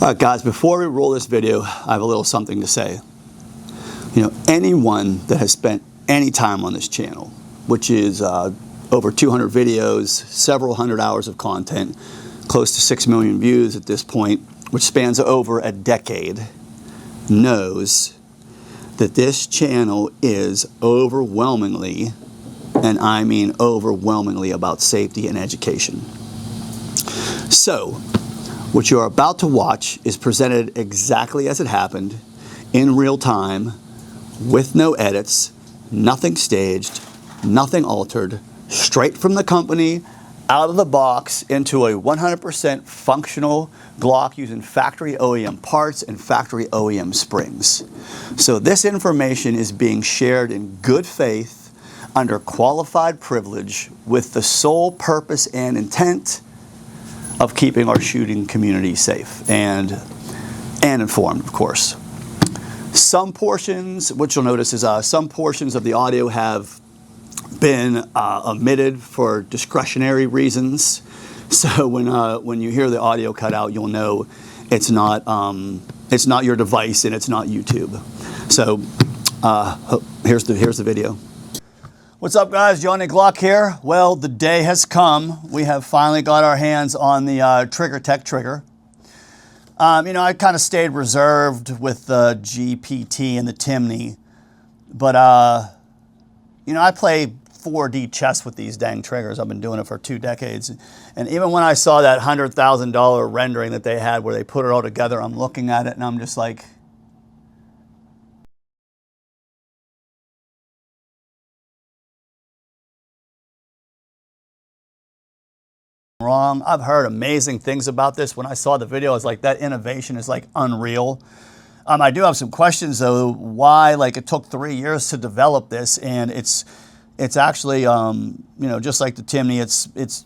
All right, guys, before we roll this video, I have a little something to say. You know, anyone that has spent any time on this channel, which is over 200 videos, several hundred hours of content, close to 6 million views at this point, which spans over a decade, knows that this channel is overwhelmingly, and I mean overwhelmingly, about safety and education. So, what you are about to watch is presented exactly as it happened, in real time, with no edits, nothing staged, nothing altered, straight from the company, out of the box, into a 100% functional Glock using factory OEM parts and factory OEM springs. So this information is being shared in good faith, under qualified privilege, with the sole purpose and intent of keeping our shooting community safe and informed, of course. Some portions, what you'll notice is some portions of the audio have been omitted for discretionary reasons. So when you hear the audio cut out, you'll know it's not your device and it's not YouTube. So here's the video. What's up, guys? Johnny Glock here. Well, the day has come. We have finally got our hands on the TriggerTech trigger. You know, I kind of stayed reserved with the GPT and the Timney, but you know, I play 4D chess with these dang triggers. I've been doing it for 2 decades, and even when I saw that $100,000 rendering that they had where they put it all together, I'm looking at it and I'm just like, wrong. I've heard amazing things about this. When I saw the video, I was like, that innovation is like unreal. I do have some questions though. Why, like, it took 3 years to develop this, and it's actually, you know, just like the Timney, it's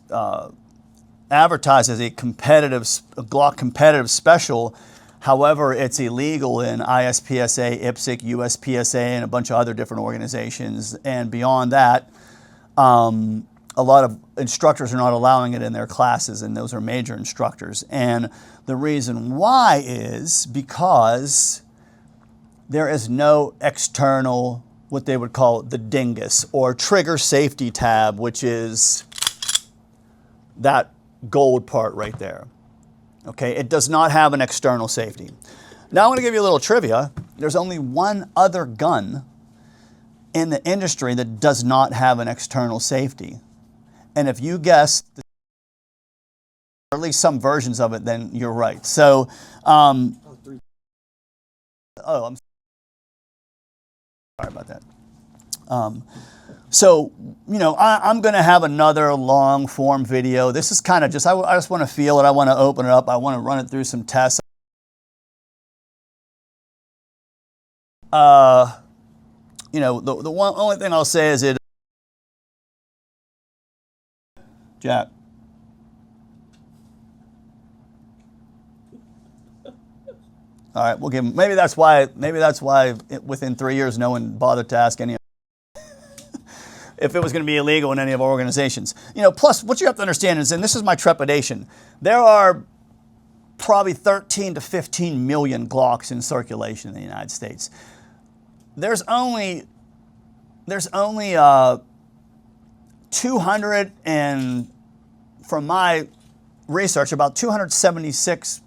advertised as a Glock competitive special. However, it's illegal in ISPSA, IPSC, USPSA, and a bunch of other different organizations. And beyond that, a lot of instructors are not allowing it in their classes, and those are major instructors. And the reason why is because there is no external, what they would call the dingus or trigger safety tab, which is that gold part right there. Okay, it does not have an external safety. Now I'm going to give you a little trivia. There's only one other gun in the industry that does not have an external safety. And if you guessed, or at least some versions of it, then you're right. So, I'm sorry about that. So, you know, I'm going to have another long form video. This is kind of just, I just want to feel it. I want to open it up. I want to run it through some tests. You know, the only thing I'll say is it, Jack. All right, we'll give him. Maybe that's why within 3 years no one bothered to ask any if it was going to be illegal in any of our organizations. You know, plus what you have to understand is, and this is my trepidation, there are probably 13 to 15 million Glocks in circulation in the United States. There's only 200, and from my research, about 276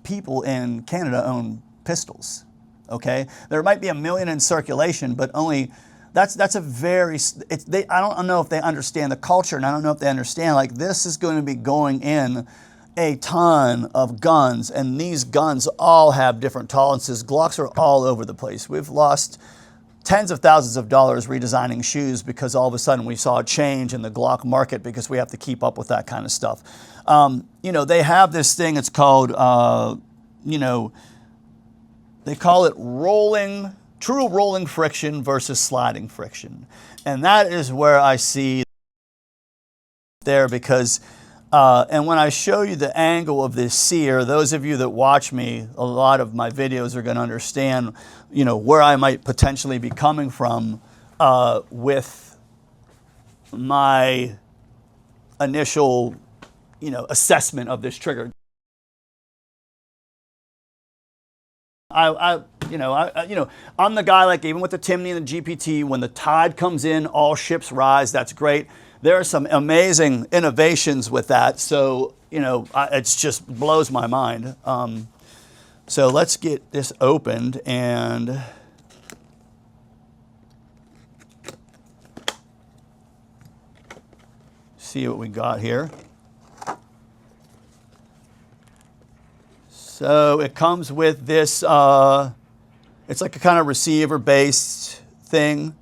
people in Canada own pistols. Okay, there might be 1 million in circulation, but only that's a very. I don't know if they understand the culture, and I don't know if they understand, like, this is going to be going in a ton of guns, and these guns all have different tolerances. Glocks are all over the place. We've lost tens of thousands of dollars redesigning shoes because all of a sudden we saw a change in the Glock market because we have to keep up with that kind of stuff. You know, they have this thing, it's called, you know, they call it true rolling friction versus sliding friction. And that is where I see there, because and when I show you the angle of this sear, those of you that watch me, a lot of my videos are going to understand, you know, where I might potentially be coming from with my initial, you know, assessment of this trigger. I'm the guy, like, even with the Timney and the GPT, when the tide comes in, all ships rise. That's great. There are some amazing innovations with that. So, it just blows my mind. So let's get this opened and see what we got here. So it comes with this, it's like a kind of receiver-based thing.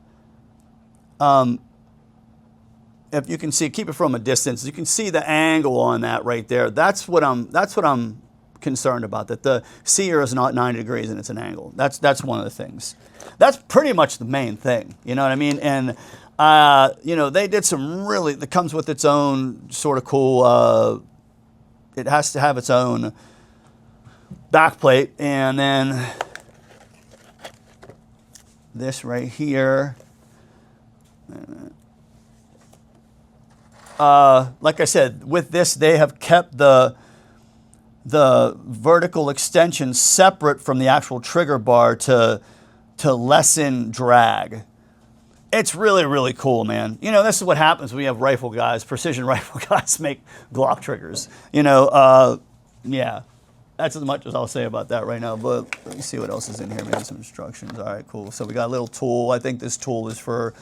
If you can see, keep it from a distance, you can see the angle on that right there. That's what I'm concerned about, that the sear is not 90 degrees and it's an angle. That's one of the things. That's pretty much the main thing, you know what I mean? And they did some really, that comes with its own sort of cool, it has to have its own backplate, and then this right here. Like I said, with this, they have kept the vertical extension separate from the actual trigger bar to lessen drag. It's really, really cool, man. This is what happens when you have rifle guys, precision rifle guys make Glock triggers. Yeah. That's as much as I'll say about that right now, but let me see what else is in here. Maybe some instructions. All right, cool. So we got a little tool. I think this tool is for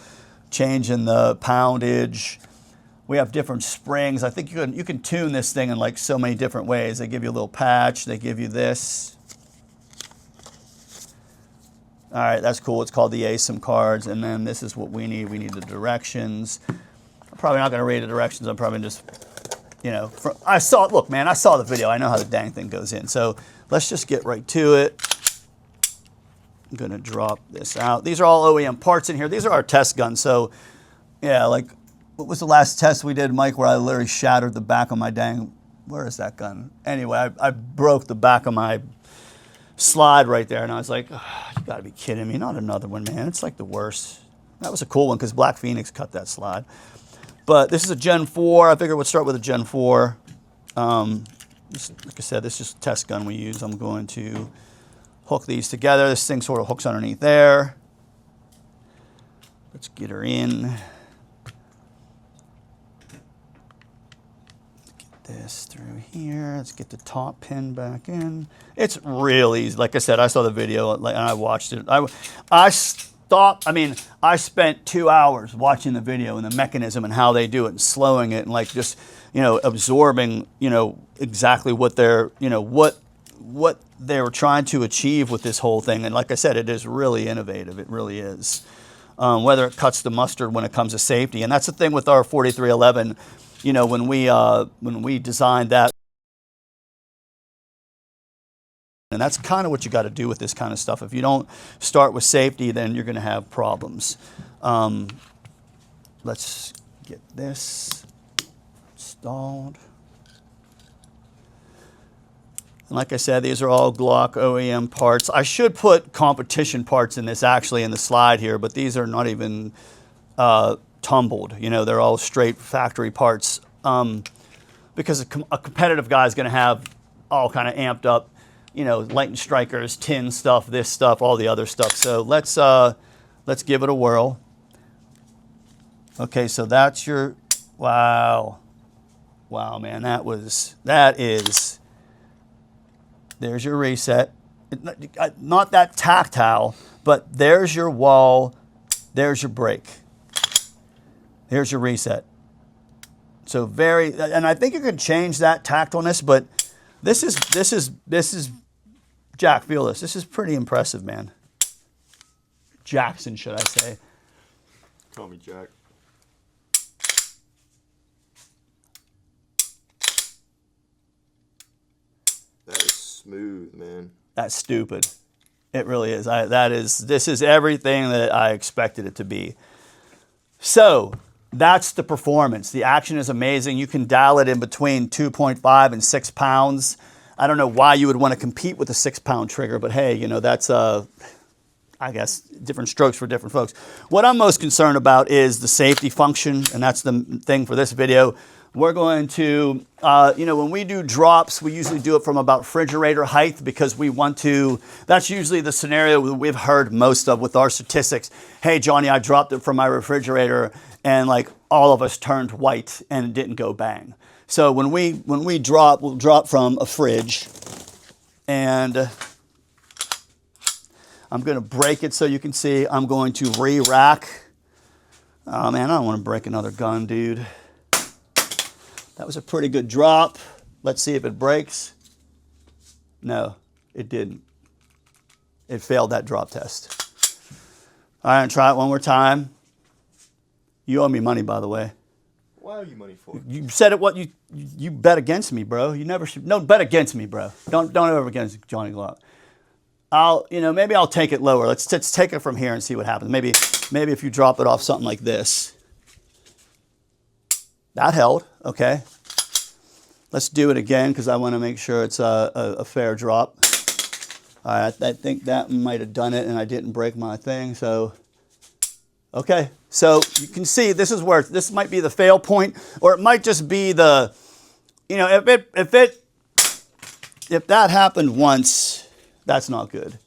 changing the poundage. We have different springs. I think you can tune this thing in like so many different ways. They give you a little patch. They give you this. All right, that's cool. It's called the ASIM cards. And then this is what we need. We need the directions. I'm probably not going to read the directions. I'm probably just... look, man, I saw the video. I know how the dang thing goes in. So let's just get right to it. I'm going to drop this out. These are all OEM parts in here. These are our test guns. So, yeah, like, what was the last test we did, Mike, where I literally shattered the back of my dang, where is that gun? Anyway, I broke the back of my slide right there. And I was like, oh, you got to be kidding me. Not another one, man. It's like the worst. That was a cool one because Black Phoenix cut that slide. But this is a Gen 4. I figured we'd start with a Gen 4. Like I said, this is just a test gun we use. I'm going to hook these together. This thing sort of hooks underneath there. Let's get her in. Get this through here. Let's get the top pin back in. It's really easy. Like I said, I saw the video and I watched it. I spent 2 hours watching the video and the mechanism and how they do it and slowing it and like just, absorbing, exactly what they're, what they were trying to achieve with this whole thing. And like I said, it is really innovative. It really is. Whether it cuts the mustard when it comes to safety. And that's the thing with our 4311, when we designed that. And that's kind of what you got to do with this kind of stuff. If you don't start with safety, then you're going to have problems. Let's get this installed. And like I said, these are all Glock OEM parts. I should put competition parts in this actually in the slide here, but these are not even tumbled. They're all straight factory parts because a competitive guy is going to have all kind of amped up, lightning strikers, tin stuff, this stuff, all the other stuff. So let's give it a whirl. Okay, so that's your, wow, man, there's your reset. Not that tactile, but there's your wall, there's your brake, here's your reset. So and I think you could change that tactileness, but this is. Jack, feel this. This is pretty impressive, man. Jackson, should I say. Call me Jack. That is smooth, man. That's stupid. It really is. This is everything that I expected it to be. So that's the performance. The action is amazing. You can dial it in between 2.5 and 6 pounds. I don't know why you would want to compete with a 6-pound trigger, but hey, that's, I guess, different strokes for different folks. What I'm most concerned about is the safety function, and that's the thing for this video. we're going to, when we do drops, we usually do it from about refrigerator height because we want to, that's usually the scenario we've heard most of with our statistics. Hey, Johnny, I dropped it from my refrigerator and like all of us turned white and it didn't go bang. So when we drop, we'll drop from a fridge and I'm going to break it so you can see. I'm going to re-rack. Oh man, I don't want to break another gun, dude. That was a pretty good drop. Let's see if it breaks. No, it didn't. It failed that drop test. All right, try it one more time. You owe me money, by the way. Why owe you money for? You said it. What you bet against me, bro. You never should. No, bet against me, bro. Don't ever against Johnny Glock. Maybe I'll take it lower. Let's take it from here and see what happens. Maybe if you drop it off something like this. That held, okay. Let's do it again because I want to make sure it's a fair drop. All right, I think that might have done it and I didn't break my thing, so. Okay, so you can see this might be the fail point, or it might just be the, if that happened once, that's not good.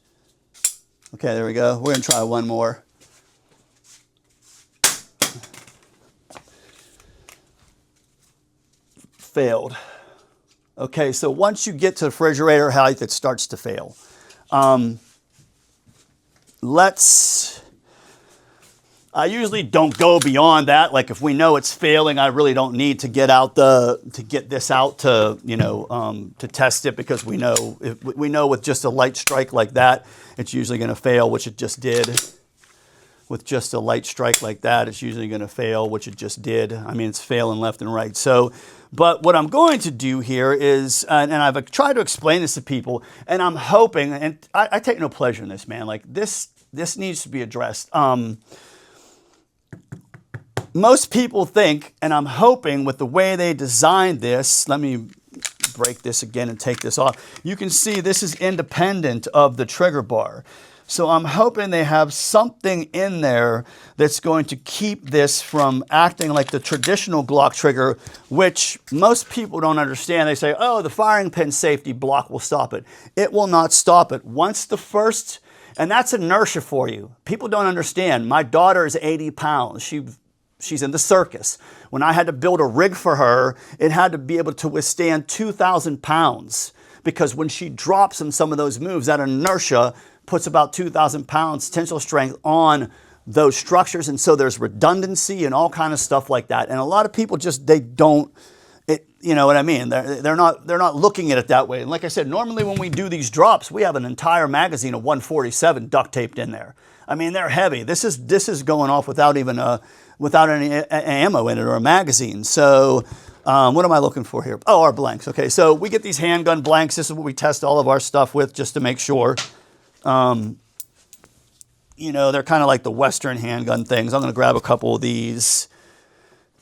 Okay, there we go. We're gonna try one more. Failed. Okay, so once you get to refrigerator height, it starts to fail. I usually don't go beyond that. Like if we know it's failing, I really don't need to get this out to to test it because we know with just a light strike like that, it's usually going to fail, which it just did. With just a light strike like that, it's usually going to fail, which it just did. I mean, it's failing left and right. So, but what I'm going to do here is, and I've tried to explain this to people, and I'm hoping, and I take no pleasure in this, man. Like this needs to be addressed. Most people think, and I'm hoping with the way they designed this, let me break this again and take this off. You can see this is independent of the trigger bar. So I'm hoping they have something in there that's going to keep this from acting like the traditional Glock trigger, which most people don't understand. They say, oh, the firing pin safety block will stop it. It will not stop it. Once the first, and that's inertia for you. People don't understand. My daughter is 80 pounds. She's in the circus. When I had to build a rig for her, it had to be able to withstand 2,000 pounds because when she drops in some of those moves, that inertia puts about 2,000 pounds tensile strength on those structures. And so there's redundancy and all kind of stuff like that. And a lot of people they don't, you know what I mean? They're not looking at it that way. And like I said, normally when we do these drops, we have an entire magazine of 147 duct taped in there. I mean, they're heavy. This is going off without even without any ammo in it or a magazine. So what am I looking for here? Oh, our blanks. Okay, so we get these handgun blanks. This is what we test all of our stuff with just to make sure. They're kind of like the Western handgun things. I'm going to grab a couple of these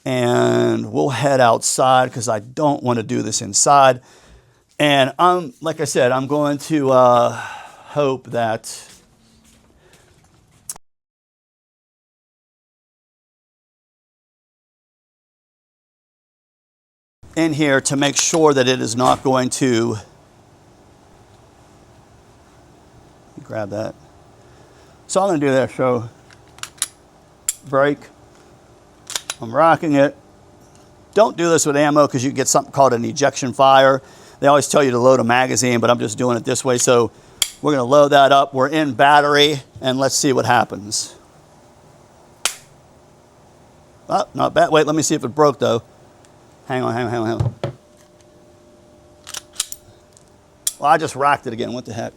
and we'll head outside because I don't want to do this inside. And like I said, I'm going to hope that in here to make sure that it is not going to grab that. So I'm going to do that. So break. I'm rocking it. Don't do this with ammo because you get something called an ejection fire. They always tell you to load a magazine, but I'm just doing it this way. So we're going to load that up. We're in battery, and let's see what happens. Oh, not bad. Wait, let me see if it broke, though. Hang on. Well, I just racked it again. What the heck?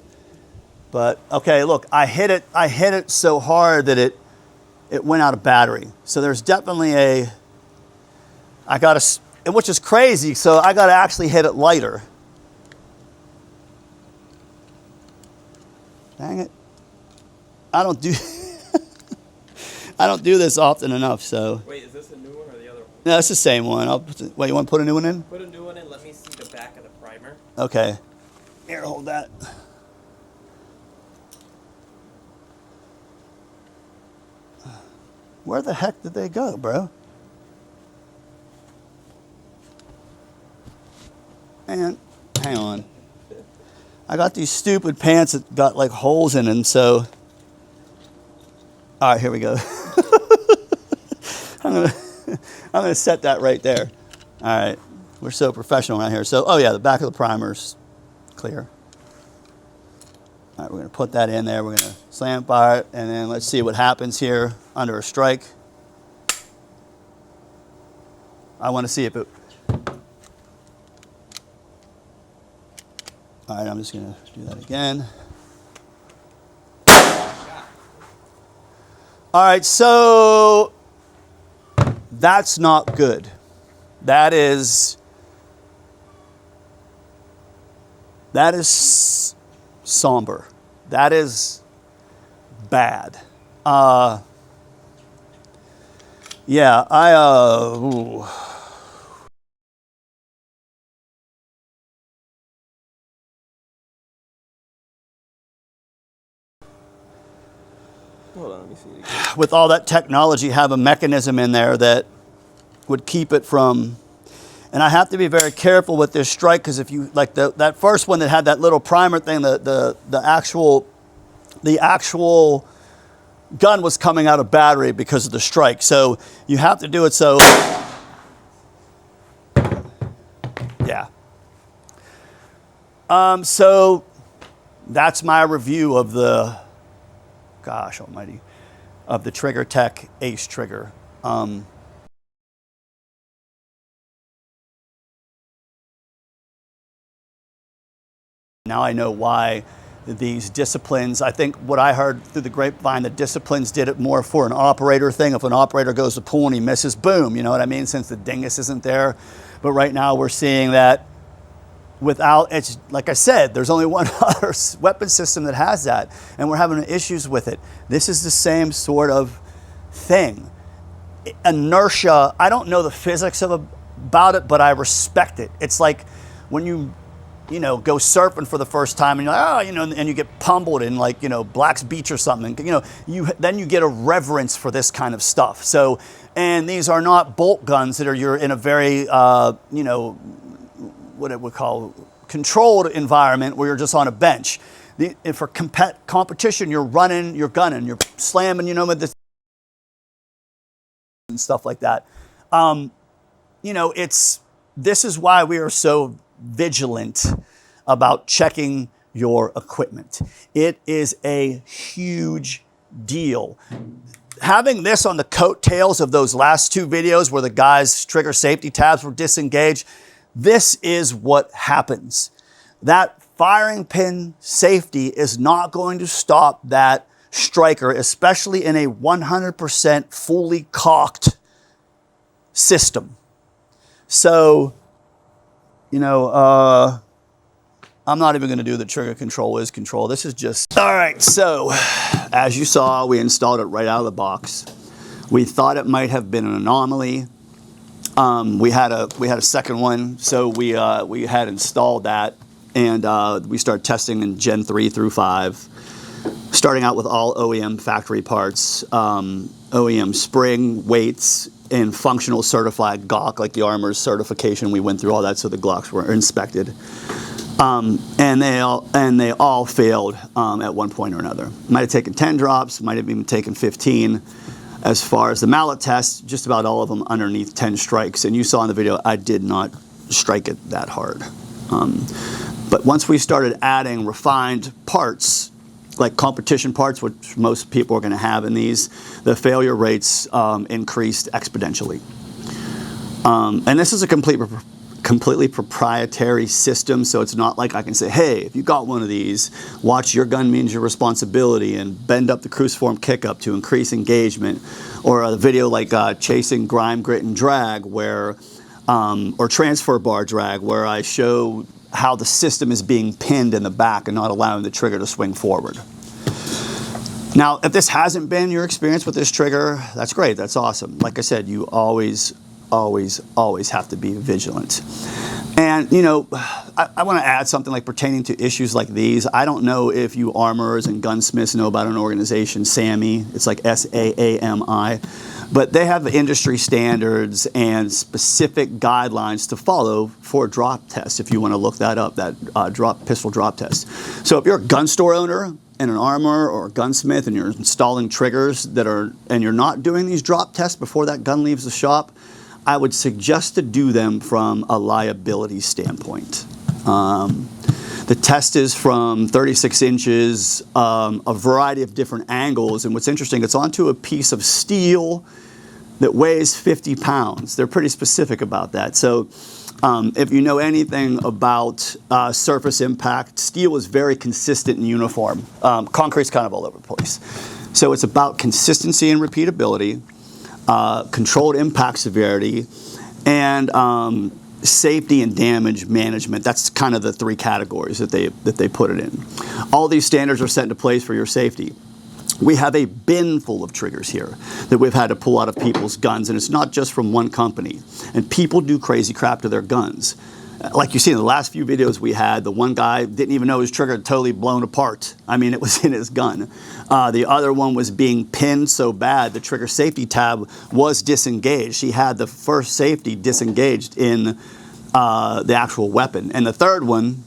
But, okay, look, I hit it so hard that it went out of battery. So there's definitely which is crazy, so I got to actually hit it lighter. Dang it. I don't do this often enough, so. Wait, is this a new one or the other one? No, it's the same one. Wait, you want to put a new one in? Put a new one in, let me see the back of the primer. Okay. Here, hold that. Where the heck did they go, bro? Man, hang on. I got these stupid pants that got like holes in them, so. All right, here we go. I'm gonna set that right there. All right, we're so professional around here. So, oh yeah, the back of the primer's clear. All right, we're gonna put that in there. We're gonna slam fire it, and then let's see what happens here under a strike. I want to see if it. All right, I'm just gonna do that again. All right, so that's not good. That is somber. That is bad. Yeah, ooh. Hold on, let me see it again. With all that technology, have a mechanism in there that would keep it from. And I have to be very careful with this strike, because if you like that first one that had that little primer thing, the actual gun was coming out of battery because of the strike. So you have to do it so. Yeah. So that's my review of the. Gosh almighty, of the TriggerTech ACE trigger. Now I know why these disciplines, I think what I heard through the grapevine, the disciplines did it more for an operator thing. If an operator goes to pool and he misses, boom, you know what I mean, since the dingus isn't there. But right now we're seeing that without, it's like I said, there's only one other weapon system that has that, and we're having issues with it. This is the same sort of thing. Inertia, I don't know the physics about it, but I respect it. It's like when you go surfing for the first time and you're like, oh, and you get pummeled in like, Black's Beach or something, then you get a reverence for this kind of stuff. So, and these are not bolt guns that you're in a very, what it would call controlled environment where you're just on a bench. For competition, you're running, you're gunning, you're slamming, with this and stuff like that. This is why we are so vigilant about checking your equipment. It is a huge deal. Having this on the coattails of those last two videos where the guy's trigger safety tabs were disengaged, this is what happens. That firing pin safety is not going to stop that striker, especially in a 100% fully cocked system. So, I'm not even going to do the trigger control is control. This is just... All right, so as you saw, we installed it right out of the box. We thought it might have been an anomaly. We had a second one, so we had installed that, and we started testing in Gen 3 through 5, starting out with all OEM factory parts, OEM spring, weights, and functional certified Glock, like the Armor's certification. We went through all that, so the Glocks were inspected, and they all failed at one point or another. Might have taken 10 drops, might have even taken 15. As far as the mallet test, just about all of them underneath 10 strikes. And you saw in the video, I did not strike it that hard. But once we started adding refined parts, like competition parts, which most people are going to have in these, the failure rates increased exponentially. And this is a completely proprietary system, so it's not like I can say, hey, if you got one of these, watch Your Gun Means Your Responsibility and bend up the cruciform kick up to increase engagement, or a video like Chasing Grime, Grit, and Drag, where, or Transfer Bar Drag, where I show how the system is being pinned in the back and not allowing the trigger to swing forward. Now, if this hasn't been your experience with this trigger, that's great, that's awesome. Like I said, you always have to be vigilant. And, I want to add something like pertaining to issues like these. I don't know if you armorers and gunsmiths know about an organization, SAMMI. It's like SAAMI. But they have industry standards and specific guidelines to follow for drop tests, if you want to look that up, that pistol drop test. So if you're a gun store owner and an armor or a gunsmith and you're installing triggers and you're not doing these drop tests before that gun leaves the shop, I would suggest to do them from a liability standpoint. The test is from 36 inches, a variety of different angles, and what's interesting, it's onto a piece of steel that weighs 50 pounds. They're pretty specific about that. So if you know anything about surface impact, steel is very consistent and uniform. Concrete's kind of all over the place. So it's about consistency and repeatability, controlled impact severity, and safety and damage management. That's kind of the three categories that they put it in. All these standards are set into place for your safety. We have a bin full of triggers here that we've had to pull out of people's guns, and it's not just from one company. And people do crazy crap to their guns. Like you see in the last few videos we had, the one guy didn't even know his trigger had totally blown apart. I mean, it was in his gun. The other one was being pinned so bad, the trigger safety tab was disengaged. He had the first safety disengaged in the actual weapon. And the third one,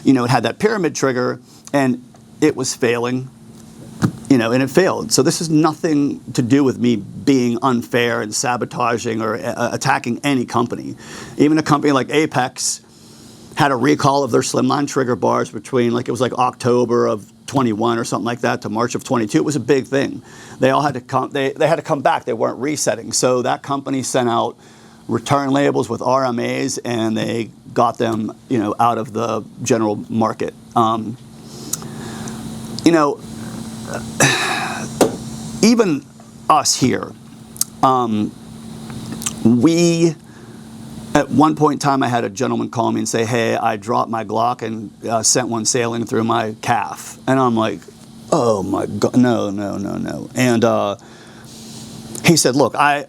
it had that pyramid trigger, and it was failing. And it failed. So this has nothing to do with me being unfair and sabotaging or attacking any company. Even a company like Apex had a recall of their slimline trigger bars between, it was like October of 21 or something like that to March of 22. It was a big thing. They all had to come. They had to come back. They weren't resetting. So that company sent out return labels with RMAs, and they got them, out of the general market. Even us here, we, at one point in time, I had a gentleman call me and say, hey, I dropped my Glock and sent one sailing through my calf. And I'm like, oh my God, no. And he said, look, I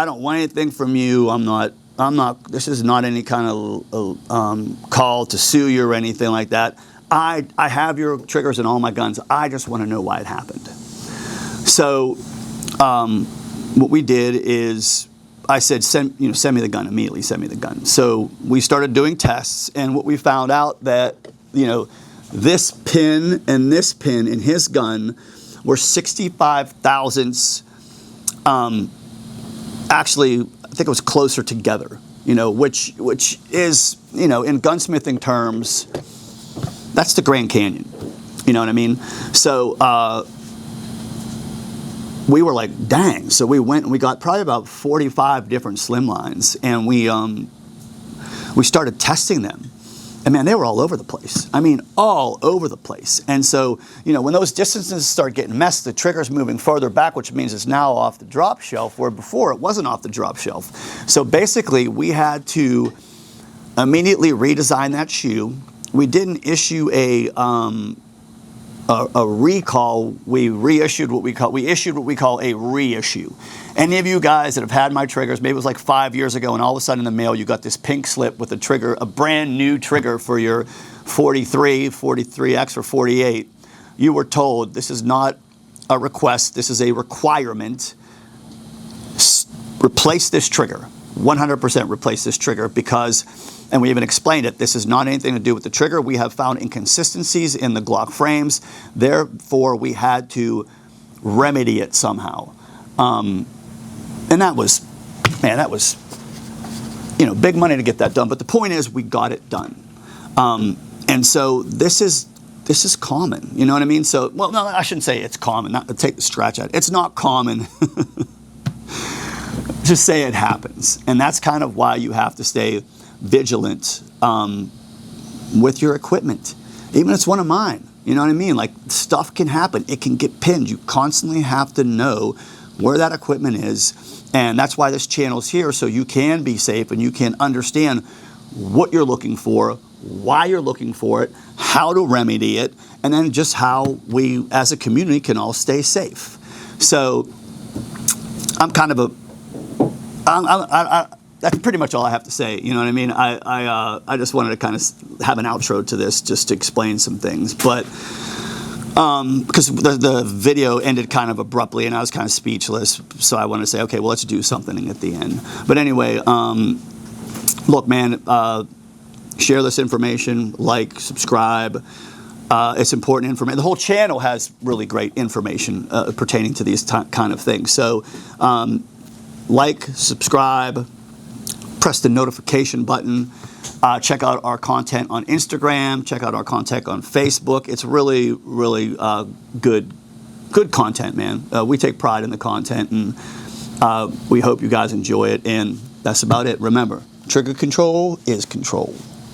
don't want anything from you. This is not any kind of call to sue you or anything like that. I have your triggers in all my guns. I just want to know why it happened. So what we did is I said, send me the gun immediately, send me the gun. So we started doing tests, and what we found out that, this pin and this pin in his gun were 65 thousandths, actually, I think it was closer together, which is, in gunsmithing terms, that's the Grand Canyon. You know what I mean? So we were like, dang. So we went and we got probably about 45 different slimlines, and we started testing them. And man, they were all over the place. I mean, all over the place. And so, when those distances start getting messed, the trigger's moving further back, which means it's now off the drop shelf, where before it wasn't off the drop shelf. So basically, we had to immediately redesign that shoe. We didn't issue a recall. We issued what we call a reissue. Any of you guys that have had my triggers, maybe it was like 5 years ago, and all of a sudden in the mail you got this pink slip with a trigger, a brand new trigger for your 43, 43X, or 48. You were told this is not a request, this is a requirement. Replace this trigger. 100% replace this trigger because, and we even explained it, this has not anything to do with the trigger. We have found inconsistencies in the Glock frames. Therefore, we had to remedy it somehow. And that was, big money to get that done. But the point is, we got it done. And so this is common. You know what I mean? So, well, no, I shouldn't say it's common. Take the scratch out. It's not common. Just say it happens. And that's kind of why you have to stay vigilant with your equipment. Even if it's one of mine. You know what I mean? Like, stuff can happen. It can get pinned. You constantly have to know where that equipment is. And that's why this channel is here, so you can be safe and you can understand what you're looking for, why you're looking for it, how to remedy it, and then just how we as a community can all stay safe. So I'm kind of that's pretty much all I have to say. You know what I mean? I just wanted to kind of have an outro to this just to explain some things. But because the video ended kind of abruptly and I was kind of speechless, so I wanted to say, okay, well, let's do something at the end. But anyway, look, man, share this information, like, subscribe. It's important information. The whole channel has really great information pertaining to these kind of things. So like, subscribe, press the notification button. Check out our content on Instagram. Check out our content on Facebook. It's really, really good content, man. We take pride in the content, and we hope you guys enjoy it. And that's about it. Remember, trigger control is control.